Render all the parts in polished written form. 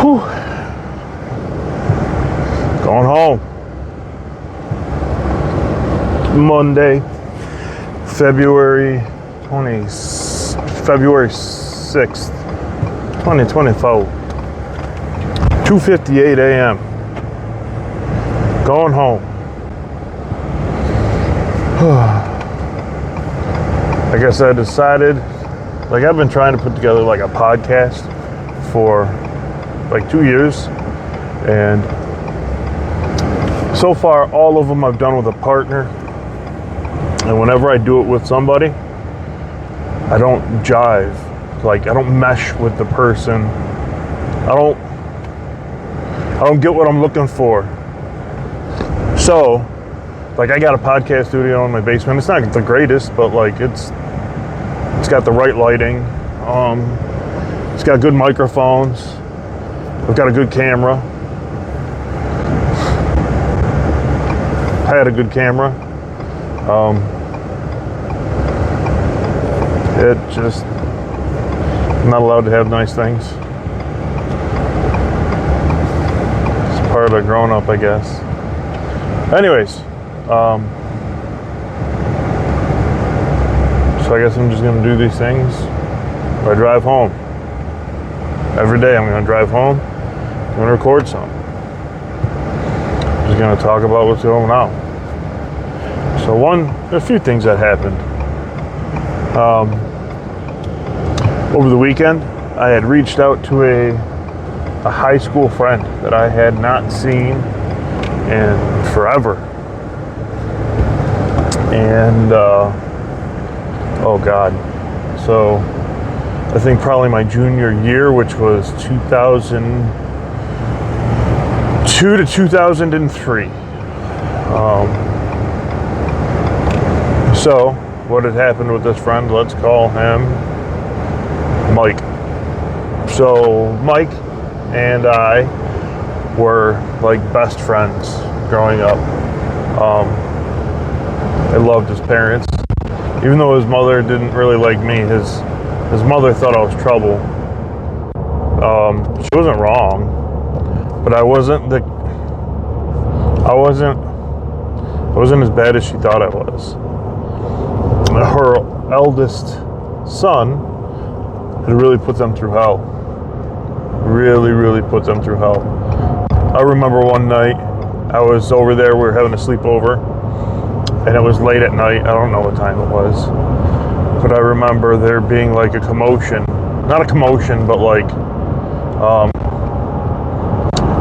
Whew. Going home. Monday, February 6th, 2024. 2:58 a.m. Going home. I guess I decided, I've been trying to put together a podcast for 2 years, and so far all of them I've done with a partner, and whenever I do it with somebody, I don't jive. I don't mesh with the person. I don't get what I'm looking for. So, I got a podcast studio in my basement. It's not the greatest, but it's got the right lighting. It's got good microphones. I've got a good camera. I had a good camera. I'm not allowed to have nice things. It's part of growing up, I guess. Anyways, so I guess I'm just going to do these things when I drive home. Every day I'm going to drive home. I'm going to record some. I'm just going to talk about what's going on. So a few things that happened. Over the weekend, I had reached out to a high school friend that I had not seen in forever. And, oh God. So I think probably my junior year, which was 2002 to 2003. So what had happened with this friend, let's call him Mike. So Mike and I were best friends growing up. I loved his parents. Even though his mother didn't really like me, his mother thought I was trouble. She wasn't wrong, but I wasn't as bad as she thought I was. Her eldest son had really put them through hell. Really, really put them through hell. I remember one night I was over there, we were having a sleepover, and it was late at night. I don't know what time it was, but I remember there being a commotion. Not a commotion, but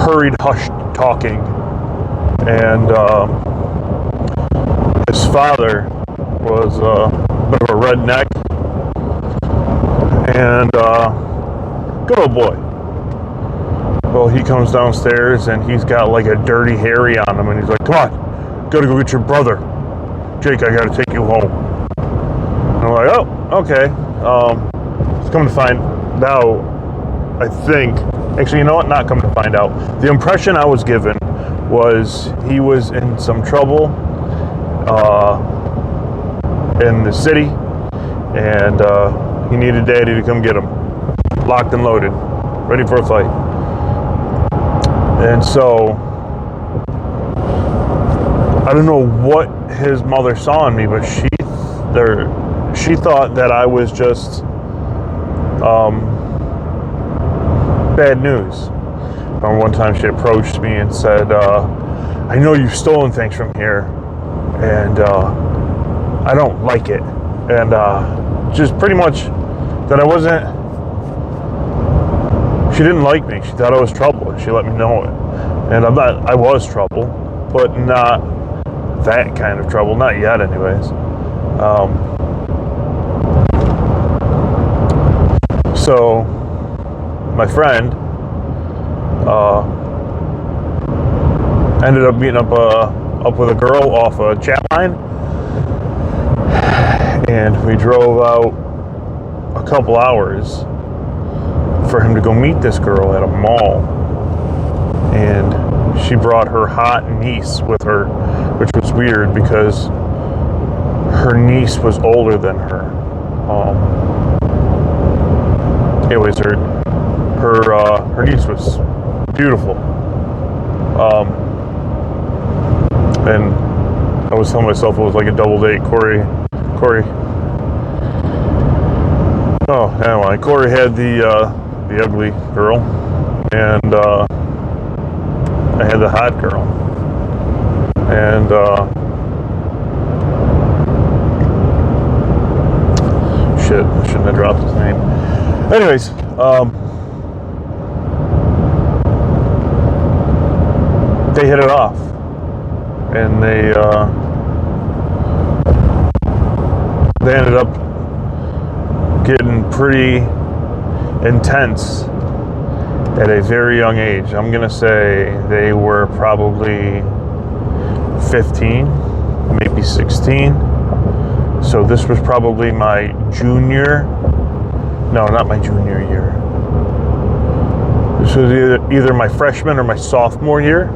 hurried, hushed talking. And his father was a bit of a redneck, and good old boy. Well, he comes downstairs and he's got a dirty Harry on him, and he's like, "Come on, gotta go get your brother. Jake, I gotta take you home." And I'm like, "Oh, okay." It's coming to find out, I think, actually, you know what? Not coming to find out. The impression I was given was he was in some trouble in the city, and he needed Daddy to come get him, locked and loaded, ready for a fight. And so I don't know what his mother saw in me, but she thought that I was just bad news. One time she approached me and said, "I know you've stolen things from here, and I don't like it." And just pretty much that I wasn't, she didn't like me. She thought I was trouble, and she let me know it. And I was trouble, but not that kind of trouble, not yet anyways. So my friend ended up meeting up with a girl off a chat line, and we drove out a couple hours for him to go meet this girl at a mall. And she brought her hot niece with her, which was weird because her niece was older than her. Anyways, her her niece was beautiful. And I was telling myself it was like a double date. Corey. Oh, anyway, Corey had the ugly girl, and I had the hot girl, and shit, I shouldn't have dropped his name. Anyways, they hit it off, and they ended up getting pretty intense at a very young age. I'm gonna say they were probably 15, maybe 16. So this was probably my junior. No, not my junior year. This was either my freshman or my sophomore year.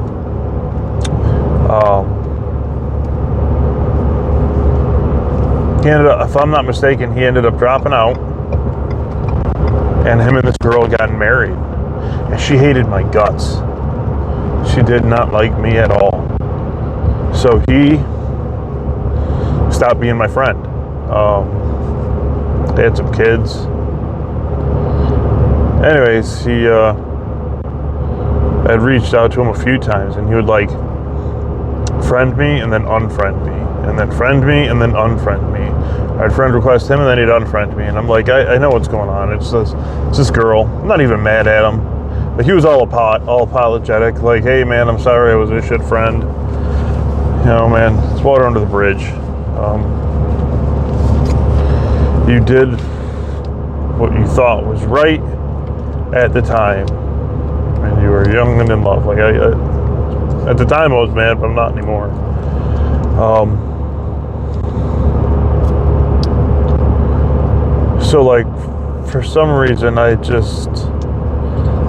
He ended up, if I'm not mistaken, he ended up dropping out, and him and this girl got married, and she hated my guts. She did not like me at all. So he stopped being my friend. They had some kids. Anyways, he had reached out to him a few times, and he would like friend me and then unfriend me, and then friend me and then unfriend me. I'd friend request him and then he'd unfriend me, and I'm like, I know what's going on. It's this girl. I'm not even mad at him, but he was all apologetic, like, hey man, I'm sorry, I was a shit friend. You know, man, it's water under the bridge. You did what you thought was right at the time, and you were young and in love. Like at the time I was mad, but I'm not anymore. So like, for some reason, the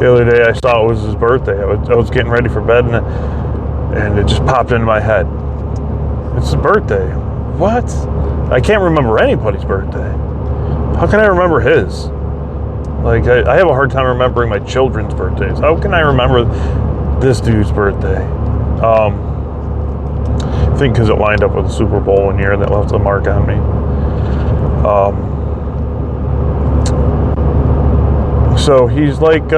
other day I saw it was his birthday. I was getting ready for bed, and it just popped into my head. It's his birthday. What? I can't remember anybody's birthday. How can I remember his? Like, I have a hard time remembering my children's birthdays. How can I remember this dude's birthday? I think because it lined up with the Super Bowl one year, and that left a mark on me. So he's like, he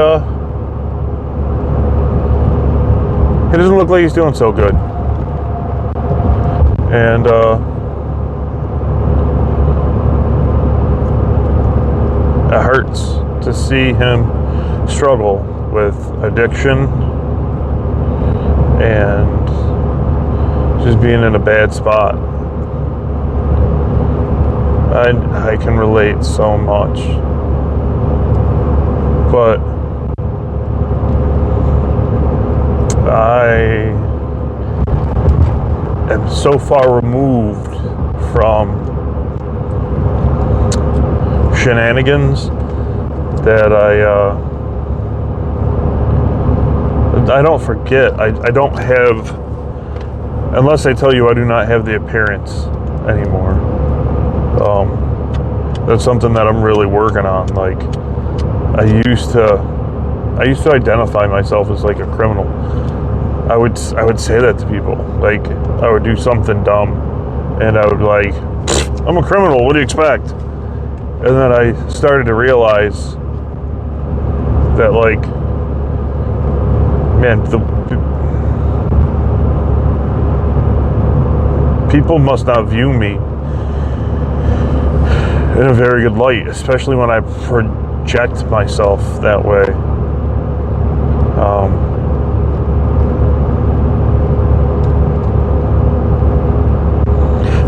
doesn't look like he's doing so good. And it hurts to see him struggle with addiction and just being in a bad spot. I can relate so much, but I am so far removed from shenanigans that I don't forget. I don't have, unless I tell you I do not have the appearance anymore. That's something that I'm really working on. Like, I used to identify myself as like a criminal. I would say that to people. Like, I would do something dumb, and I would be like, I'm a criminal, what do you expect? And then I started to realize that, like, man, people must not view me in a very good light, especially when I project myself that way.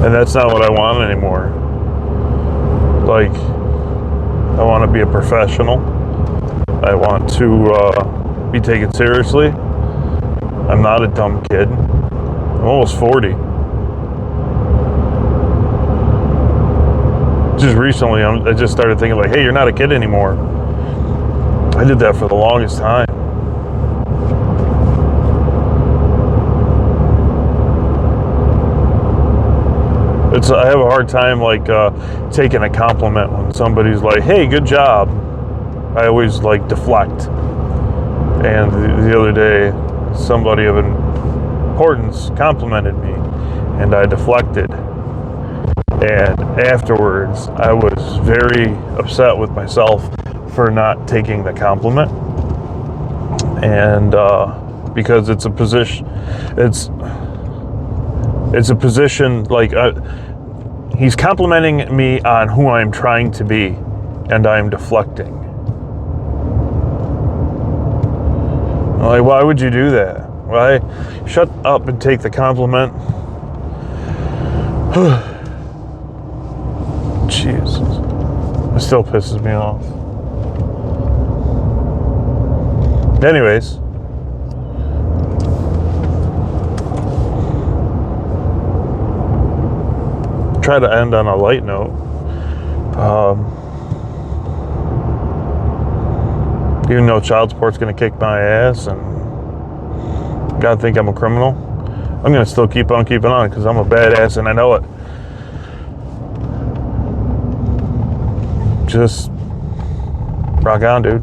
And that's not what I want anymore. Like, I want to be a professional. I want to be taken seriously. I'm not a dumb kid. I'm almost 40. Just recently, I just started thinking, like, hey, you're not a kid anymore. I did that for the longest time. I have a hard time, like, taking a compliment when somebody's like, hey, good job. I always like deflect. And the other day, somebody of importance complimented me, and I deflected. And afterwards, I was very upset with myself for not taking the compliment. And because it's a position, it's a position like he's complimenting me on who I'm trying to be, and I'm deflecting. Like, why would you do that? Why? Shut up and take the compliment. Jesus. It still pisses me off. Anyways. Try to end on a light note. Even though child support's going to kick my ass and God think I'm a criminal, I'm going to still keep on keeping on because I'm a badass and I know it. Just rock on, dude.